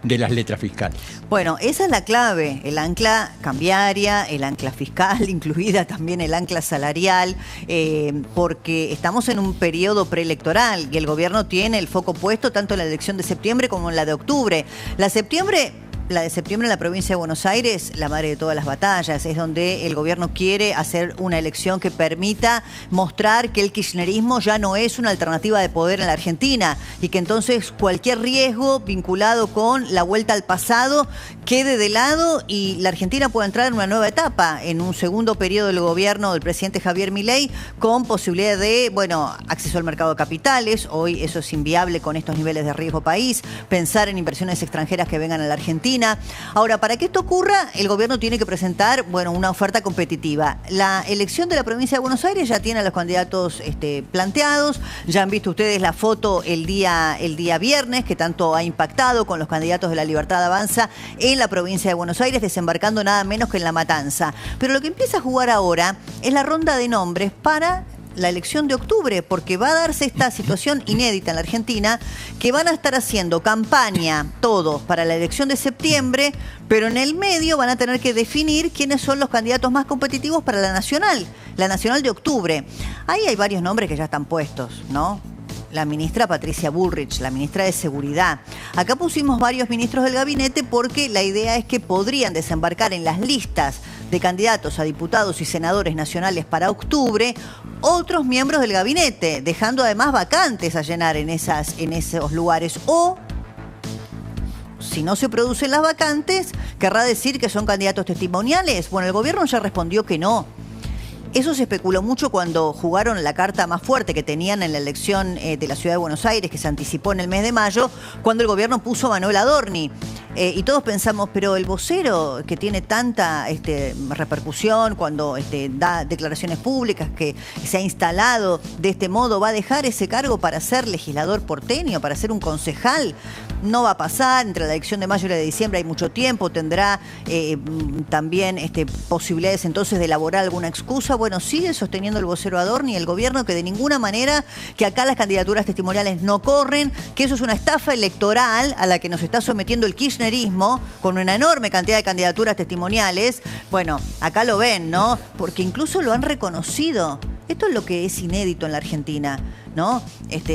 de las letras fiscales. Bueno, esa es la clave, el ancla cambiaria, el ancla fiscal, incluida también el ancla salarial, porque estamos en un periodo preelectoral y el gobierno tiene el foco puesto tanto en la elección de septiembre como en la de octubre. La de septiembre en la provincia de Buenos Aires, la madre de todas las batallas, es donde el gobierno quiere hacer una elección que permita mostrar que el kirchnerismo ya no es una alternativa de poder en la Argentina y que entonces cualquier riesgo vinculado con la vuelta al pasado quede de lado y la Argentina pueda entrar en una nueva etapa, en un segundo periodo del gobierno del presidente Javier Milei, con posibilidad de, bueno, acceso al mercado de capitales. Hoy eso es inviable con estos niveles de riesgo país, pensar en inversiones extranjeras que vengan a la Argentina. Ahora, para que esto ocurra, el gobierno tiene que presentar, bueno, una oferta competitiva. La elección de la provincia de Buenos Aires ya tiene a los candidatos planteados. Ya han visto ustedes la foto el día viernes, que tanto ha impactado con los candidatos de La Libertad Avanza en la provincia de Buenos Aires, desembarcando nada menos que en La Matanza. Pero lo que empieza a jugar ahora es la ronda de nombres para la elección de octubre, porque va a darse esta situación inédita en la Argentina, que van a estar haciendo campaña todos para la elección de septiembre, pero en el medio van a tener que definir quiénes son los candidatos más competitivos para la nacional de octubre. Ahí hay varios nombres que ya están puestos, ¿no? La ministra Patricia Bullrich, la ministra de Seguridad. Acá pusimos varios ministros del gabinete porque la idea es que podrían desembarcar en las listas de candidatos a diputados y senadores nacionales para octubre otros miembros del gabinete, dejando además vacantes a llenar en esos lugares. O, si no se producen las vacantes, ¿querrá decir que son candidatos testimoniales? Bueno, el gobierno ya respondió que no. Eso se especuló mucho cuando jugaron la carta más fuerte que tenían en la elección de la Ciudad de Buenos Aires, que se anticipó en el mes de mayo, cuando el gobierno puso a Manuel Adorni. Y todos pensamos, pero el vocero que tiene tanta repercusión cuando da declaraciones públicas, que se ha instalado de este modo, ¿va a dejar ese cargo para ser legislador porteño, para ser un concejal? No va a pasar, entre la elección de mayo y la de diciembre hay mucho tiempo, tendrá también posibilidades entonces de elaborar alguna excusa. Bueno, sigue sosteniendo el vocero Adorni, el gobierno, que de ninguna manera, que acá las candidaturas testimoniales no corren, que eso es una estafa electoral a la que nos está sometiendo el kirchnerismo, con una enorme cantidad de candidaturas testimoniales. Bueno, acá lo ven, ¿no? Porque incluso lo han reconocido. Esto es lo que es inédito en la Argentina, ¿no?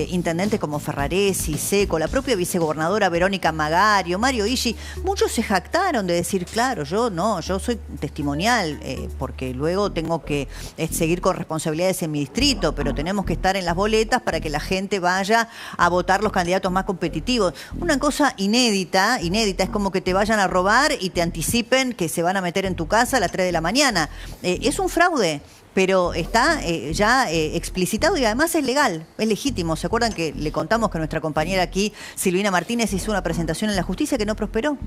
Intendentes como Ferraresi, Seco, la propia vicegobernadora Verónica Magario, Mario Ishi, muchos se jactaron de decir, claro, yo soy testimonial, porque luego tengo que seguir con responsabilidades en mi distrito, pero tenemos que estar en las boletas para que la gente vaya a votar los candidatos más competitivos. Una cosa inédita, es como que te vayan a robar y te anticipen que se van a meter en tu casa a las 3 de la mañana. Es un fraude, pero está ya explicitado y además es legal, es legítimo. ¿Se acuerdan que le contamos que nuestra compañera aquí, Silvina Martínez, hizo una presentación en la justicia que no prosperó?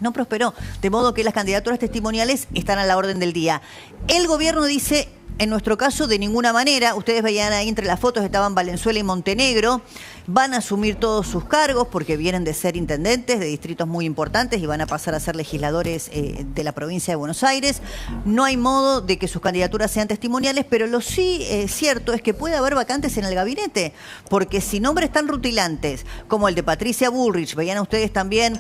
No prosperó, de modo que las candidaturas testimoniales están a la orden del día. El gobierno dice, en nuestro caso, de ninguna manera. Ustedes veían ahí entre las fotos, estaban Valenzuela y Montenegro. Van a asumir todos sus cargos porque vienen de ser intendentes de distritos muy importantes y van a pasar a ser legisladores de la provincia de Buenos Aires. No hay modo de que sus candidaturas sean testimoniales, pero lo sí cierto es que puede haber vacantes en el gabinete, porque si nombres tan rutilantes como el de Patricia Bullrich, veían ustedes también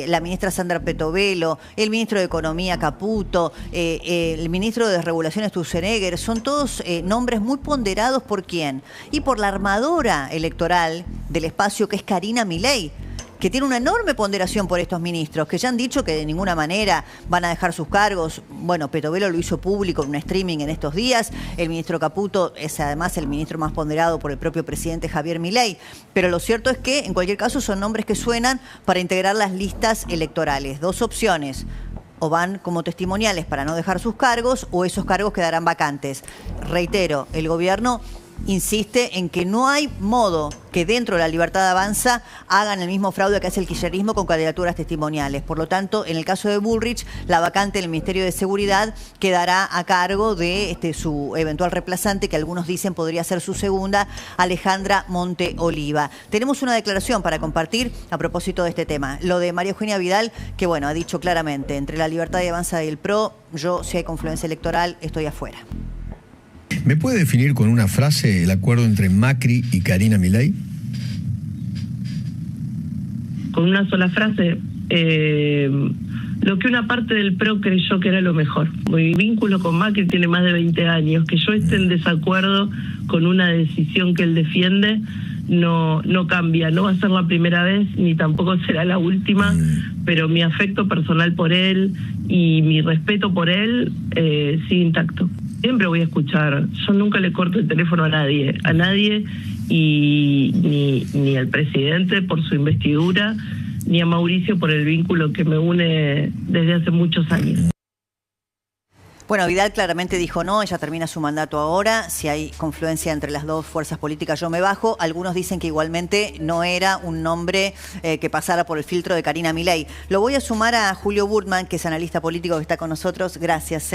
la ministra Sandra Petovelo, el ministro de Economía Caputo, el ministro de Desregulación Sturzenegger, son todos nombres muy ponderados. ¿Por quién? Y por la armadora electoral del espacio, que es Karina Milei, que tiene una enorme ponderación por estos ministros, que ya han dicho que de ninguna manera van a dejar sus cargos. Bueno, Petovelo lo hizo público en un streaming en estos días. El ministro Caputo es además el ministro más ponderado por el propio presidente Javier Milei. Pero lo cierto es que, en cualquier caso, son nombres que suenan para integrar las listas electorales. Dos opciones: o van como testimoniales para no dejar sus cargos, o esos cargos quedarán vacantes. Reitero, el gobierno insiste en que no hay modo que dentro de La Libertad Avanza hagan el mismo fraude que hace el kirchnerismo con candidaturas testimoniales. Por lo tanto, en el caso de Bullrich, la vacante del Ministerio de Seguridad quedará a cargo de su eventual reemplazante, que algunos dicen podría ser su segunda, Alejandra Monteoliva. Tenemos una declaración para compartir a propósito de este tema. Lo de María Eugenia Vidal, que bueno, ha dicho claramente, entre La Libertad Avanza y el PRO, yo, si hay confluencia electoral, estoy afuera. ¿Me puede definir con una frase el acuerdo entre Macri y Karina Milei? con una sola frase, lo que una parte del PRO creyó que era lo mejor. Mi vínculo con Macri tiene más de 20 años. Que yo esté en desacuerdo con una decisión que él defiende no cambia. No va a ser la primera vez, ni tampoco será la última, pero mi afecto personal por él y mi respeto por él sigue intacto. Siempre voy a escuchar. Yo nunca le corto el teléfono a nadie, y ni al presidente por su investidura, ni a Mauricio por el vínculo que me une desde hace muchos años. Bueno, Vidal claramente dijo no, ella termina su mandato ahora, si hay confluencia entre las dos fuerzas políticas yo me bajo. Algunos dicen que igualmente no era un nombre que pasara por el filtro de Karina Milei. Lo voy a sumar a Julio Burtman, que es analista político que está con nosotros. Gracias.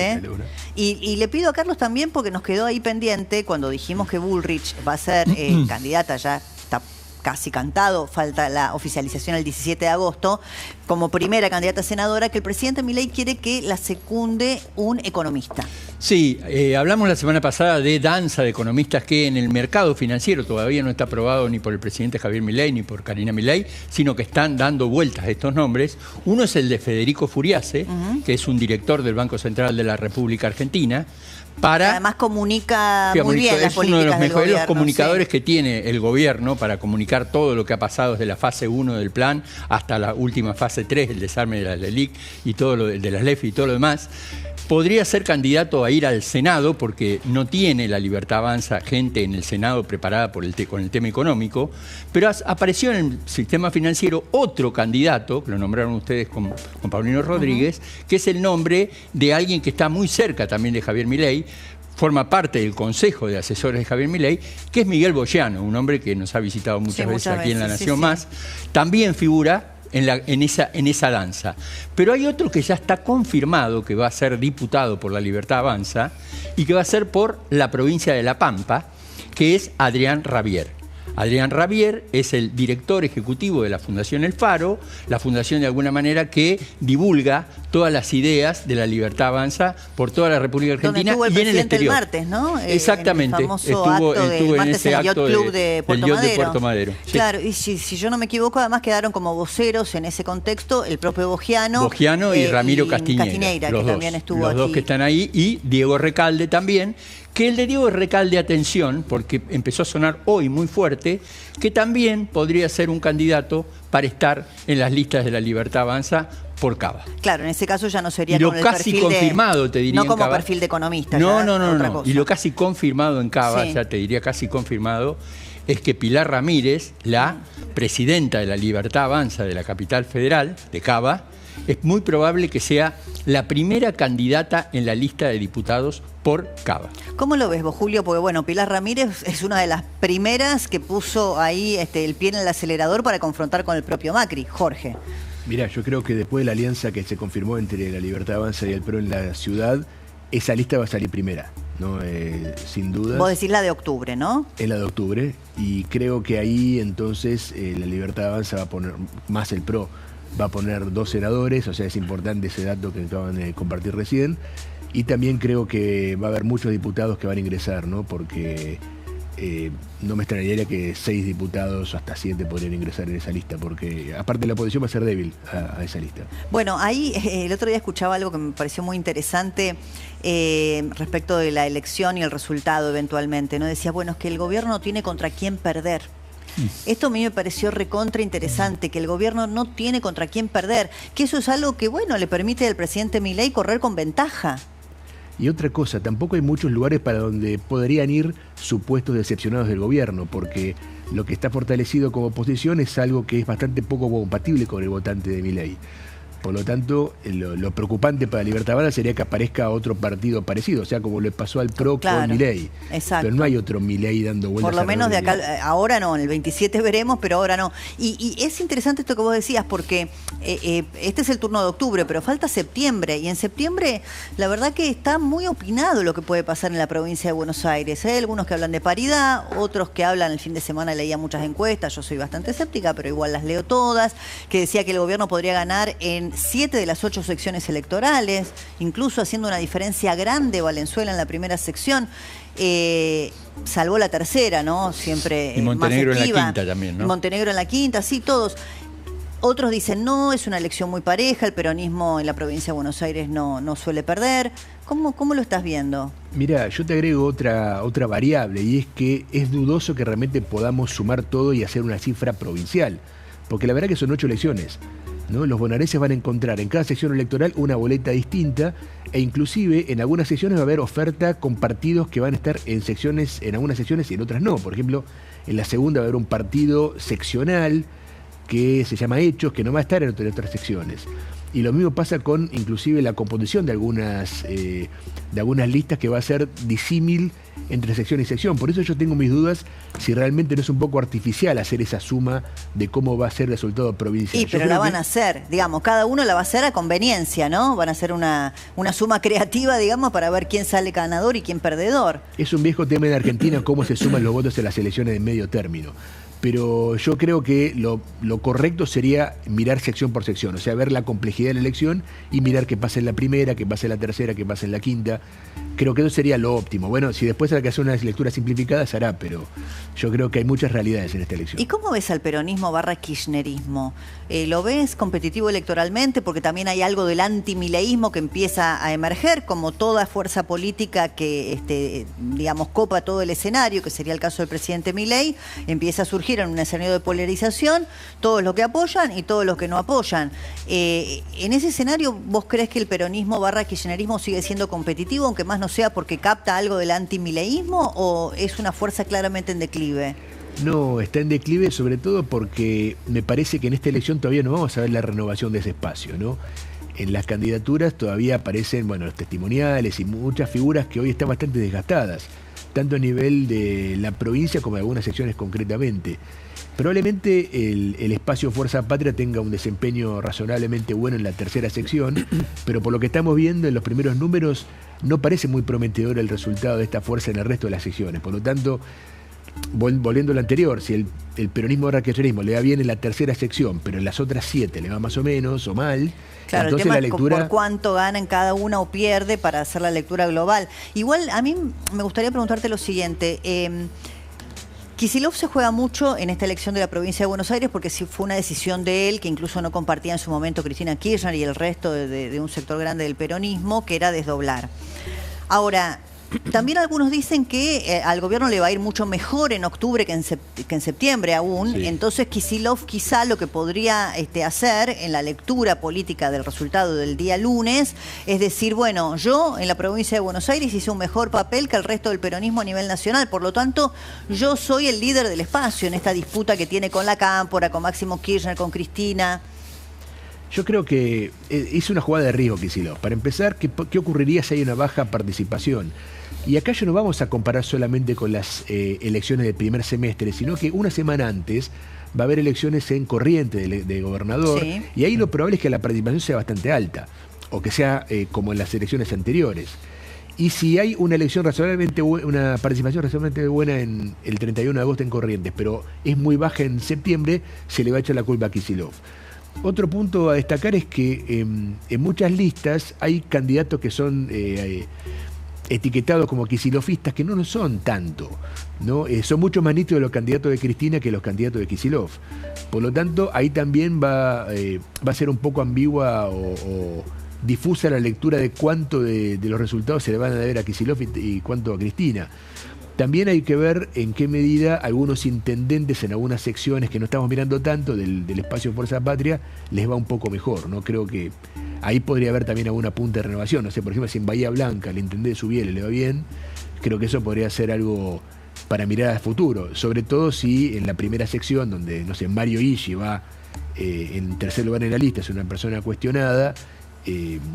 Y le pido a Carlos también, porque nos quedó ahí pendiente cuando dijimos que Bullrich va a ser candidata, ya está casi cantado, falta la oficialización el 17 de agosto, como primera candidata a senadora, que el presidente Milei quiere que la secunde un economista. Sí, hablamos la semana pasada de danza de economistas que en el mercado financiero todavía no está aprobado ni por el presidente Javier Milei ni por Karina Milei, sino que están dando vueltas a estos nombres. Uno es el de Federico Furiase, que es un director del Banco Central de la República Argentina. Además comunica muy bien las políticas del gobierno. Es uno de los mejores comunicadores que tiene el gobierno para comunicar todo lo que ha pasado desde la fase 1 del plan hasta la última fase 3, el desarme de las LELIC y todo lo de las LEF y todo lo demás. Podría ser candidato a ir al Senado porque no tiene la Libertad Avanza gente en el Senado preparada con el tema económico, pero apareció en el sistema financiero otro candidato, que lo nombraron ustedes con Paulino Rodríguez, que es el nombre de alguien que está muy cerca también de Javier Milei, forma parte del Consejo de Asesores de Javier Milei, que es Miguel Boyano, un hombre que nos ha visitado muchas veces aquí en La Nación Más. También figura en esa danza. Pero hay otro que ya está confirmado que va a ser diputado por la Libertad Avanza y que va a ser por la provincia de La Pampa, que es Adrián Rabier. Adrián Rabier es el director ejecutivo de la Fundación El Faro, la fundación de alguna manera que divulga todas las ideas de la Libertad Avanza por toda la República Argentina y en el exterior. El martes, ¿no? Exactamente. Estuvo en ese acto del yacht de Puerto Madero. Sí. Claro, y si yo no me equivoco, además quedaron como voceros en ese contexto el propio Bogiano y Ramiro Castiñeira, que también estuvo aquí. Los dos que están ahí, y Diego Recalde también. Que el de Diego Recalde, atención, porque empezó a sonar hoy muy fuerte, que también podría ser un candidato para estar en las listas de la Libertad Avanza por Cava. Claro, en ese caso ya no sería con el perfil confirmado, te diría, no como Cava. Perfil de economista. No. Y lo casi confirmado en Cava, ya te diría casi confirmado, es que Pilar Ramírez, la presidenta de la Libertad Avanza de la capital federal, de Cava, es muy probable que sea la primera candidata en la lista de diputados por Cava. ¿Cómo lo ves vos, Julio? Porque bueno, Pilar Ramírez es una de las primeras que puso ahí el pie en el acelerador para confrontar con el propio Macri. Jorge. Mirá, yo creo que después de la alianza que se confirmó entre la Libertad Avanza y el PRO en la ciudad, esa lista va a salir primera, ¿no? Sin duda. Vos decís la de octubre, ¿no? Es la de octubre, y creo que ahí entonces la Libertad Avanza va a poner, más el PRO, va a poner 2 senadores, o sea, es importante ese dato que acaban de compartir recién, y también creo que va a haber muchos diputados que van a ingresar, ¿no? Porque no me extrañaría que 6 diputados, hasta 7 podrían ingresar en esa lista, porque aparte la oposición va a ser débil a esa lista. Bueno, ahí el otro día escuchaba algo que me pareció muy interesante respecto de la elección y el resultado eventualmente, ¿no? Decía, bueno, es que el gobierno no tiene contra quién perder. Esto a mí me pareció recontra interesante, que el gobierno no tiene contra quién perder, que eso es algo que, bueno, le permite al presidente Milei correr con ventaja. Y otra cosa, tampoco hay muchos lugares para donde podrían ir supuestos decepcionados del gobierno, porque lo que está fortalecido como oposición es algo que es bastante poco compatible con el votante de Milei. Por lo tanto, lo preocupante para Libertad Avanza sería que aparezca otro partido parecido, o sea, como le pasó al PRO con Milei. Exacto. Pero no hay otro Milei dando vueltas. Por lo menos de acá, ahora no, en el 27 veremos, pero ahora no. Y es interesante esto que vos decías, porque este es el turno de octubre, pero falta septiembre, y en septiembre la verdad que está muy opinado lo que puede pasar en la provincia de Buenos Aires. Hay algunos que hablan de paridad, otros que hablan, el fin de semana leía muchas encuestas, yo soy bastante escéptica, pero igual las leo todas, que decía que el gobierno podría ganar en 7 de las 8 secciones electorales, incluso haciendo una diferencia grande Valenzuela en la primera sección, salvó la tercera, ¿no? Siempre y Montenegro más en la quinta también, ¿no? Montenegro en la quinta, sí, todos. Otros dicen, no, es una elección muy pareja, el peronismo en la provincia de Buenos Aires no suele perder. ¿Cómo lo estás viendo? Mira, yo te agrego otra variable, y es que es dudoso que realmente podamos sumar todo y hacer una cifra provincial, porque la verdad que son 8 elecciones, ¿no? Los bonaerenses van a encontrar en cada sección electoral una boleta distinta, e inclusive en algunas secciones va a haber oferta con partidos que van a estar en algunas secciones y en otras no. Por ejemplo, en la segunda va a haber un partido seccional que se llama Hechos, que no va a estar en otras secciones. Y lo mismo pasa con inclusive la composición de algunas listas, que va a ser disímil entre sección y sección. Por eso yo tengo mis dudas si realmente no es un poco artificial hacer esa suma de cómo va a ser el resultado provincial. Pero la van a hacer, digamos, cada uno la va a hacer a conveniencia, ¿no? Van a hacer una suma creativa, digamos, para ver quién sale ganador y quién perdedor. Es un viejo tema en Argentina cómo se suman los votos en las elecciones de medio término. Pero yo creo que lo correcto sería mirar sección por sección, o sea, ver la complejidad de la elección y mirar qué pasa en la primera, qué pasa en la tercera, qué pasa en la quinta. Creo que eso sería lo óptimo. Bueno, si después hay que hacer una lectura simplificada, se hará, pero yo creo que hay muchas realidades en esta elección. ¿Y cómo ves al peronismo / kirchnerismo? ¿Lo ves competitivo electoralmente? Porque también hay algo del antimileísmo que empieza a emerger, como toda fuerza política que, digamos, copa todo el escenario, que sería el caso del presidente Milei, empieza a surgir en un escenario de polarización, todos los que apoyan y todos los que no apoyan. En ese escenario, ¿vos crees que el peronismo / kirchnerismo sigue siendo competitivo, aunque más no sea porque capta algo del antimileísmo, o es una fuerza claramente en declive? No, está en declive, sobre todo porque me parece que en esta elección todavía no vamos a ver la renovación de ese espacio, ¿no? En las candidaturas todavía aparecen, los testimoniales y muchas figuras que hoy están bastante desgastadas, tanto a nivel de la provincia como de algunas secciones concretamente. Probablemente el espacio Fuerza Patria tenga un desempeño razonablemente bueno en la tercera sección, pero por lo que estamos viendo en los primeros números no parece muy prometedor el resultado de esta fuerza en el resto de las secciones. Por lo tanto, volviendo a lo anterior, si el peronismo / kirchnerismo le va bien en la tercera sección, pero en las otras 7 le va más o menos o mal, claro, entonces el tema la lectura... es por cuánto gana en cada una o pierde para hacer la lectura global. Igual, a mí me gustaría preguntarte lo siguiente. Kicillof se juega mucho en esta elección de la provincia de Buenos Aires porque sí fue una decisión de él, que incluso no compartía en su momento Cristina Kirchner y el resto de un sector grande del peronismo, que era desdoblar. Ahora, también algunos dicen que al gobierno le va a ir mucho mejor en octubre que en septiembre aún. Sí. Entonces Kicillof quizá lo que podría hacer en la lectura política del resultado del día lunes es decir, bueno, yo en la provincia de Buenos Aires hice un mejor papel que el resto del peronismo a nivel nacional, por lo tanto yo soy el líder del espacio en esta disputa que tiene con la Cámpora, con Máximo Kirchner, con Cristina. Yo creo que es una jugada de riesgo, Kicillof. Para empezar, ¿qué ocurriría si hay una baja participación? Y acá ya no vamos a comparar solamente con las elecciones del primer semestre, sino que una semana antes va a haber elecciones en Corrientes de gobernador, sí. Y ahí lo probable es que la participación sea bastante alta, o que sea como en las elecciones anteriores. Y si hay una participación razonablemente buena en el 31 de agosto en Corrientes, pero es muy baja en septiembre, se le va a echar la culpa a Kicillof. Otro punto a destacar es que en muchas listas hay candidatos que son etiquetados como kicilofistas, que no lo son tanto, ¿no? Son mucho más nítidos los candidatos de Cristina que los candidatos de Kicillof. Por lo tanto, ahí también va a ser un poco ambigua o difusa la lectura de cuánto de los resultados se le van a deber a Kicillof y cuánto a Cristina. También hay que ver en qué medida algunos intendentes en algunas secciones que no estamos mirando tanto del espacio Fuerza Patria les va un poco mejor, ¿no? Creo que ahí podría haber también alguna punta de renovación. No sé, por ejemplo, si en Bahía Blanca el intendente de Subiel le va bien, creo que eso podría ser algo para mirar al futuro. Sobre todo si en la primera sección, donde, no sé, Mario Ishi va en tercer lugar en la lista, es una persona cuestionada,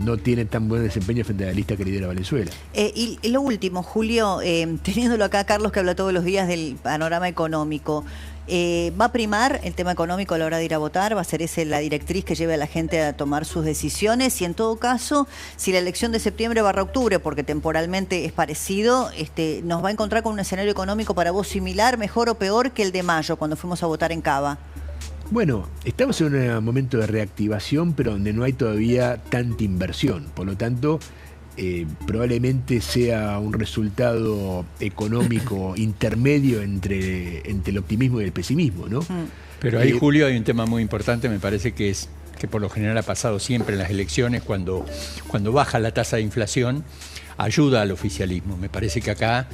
no tiene tan buen desempeño frente a la lista que lidera Valenzuela. Y lo último, Julio, teniéndolo acá Carlos, que habla todos los días del panorama económico, ¿va a primar el tema económico a la hora de ir a votar? ¿Va a ser esa la directriz que lleve a la gente a tomar sus decisiones? Y en todo caso, si la elección de septiembre / octubre, porque temporalmente es parecido, ¿nos va a encontrar con un escenario económico para vos similar, mejor o peor que el de mayo, cuando fuimos a votar en Cava? Bueno, estamos en un momento de reactivación, pero donde no hay todavía tanta inversión. Por lo tanto, probablemente sea un resultado económico intermedio entre el optimismo y el pesimismo, ¿no? Pero ahí, Julio, hay un tema muy importante, me parece que es que por lo general ha pasado siempre en las elecciones, cuando baja la tasa de inflación, ayuda al oficialismo. Me parece que acá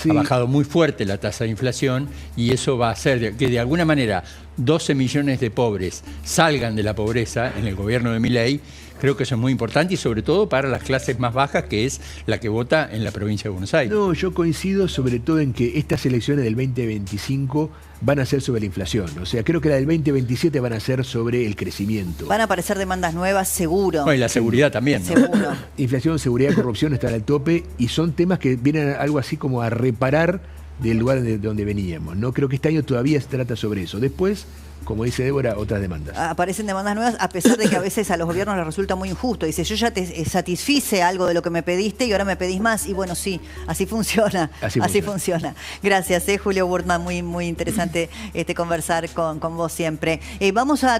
ha bajado muy fuerte la tasa de inflación y eso va a hacer que de alguna manera 12 millones de pobres salgan de la pobreza en el gobierno de Milei. Creo que eso es muy importante y sobre todo para las clases más bajas, que es la que vota en la provincia de Buenos Aires. No, yo coincido sobre todo en que estas elecciones del 2025 van a ser sobre la inflación. O sea, creo que la del 2027 van a ser sobre el crecimiento. Van a aparecer demandas nuevas, seguro. No, y la seguridad también, ¿no? Seguro. Inflación, seguridad, corrupción están al tope y son temas que vienen algo así como a reparar del lugar de donde veníamos, ¿no? Creo que este año todavía se trata sobre eso. Después, como dice Débora, otras demandas. Aparecen demandas nuevas, a pesar de que a veces a los gobiernos les resulta muy injusto. Dice, yo ya te satisfice algo de lo que me pediste y ahora me pedís más. Y bueno, sí, así funciona. Así funciona. Gracias, Julio Burtman. Muy, muy interesante conversar con vos siempre. Vamos a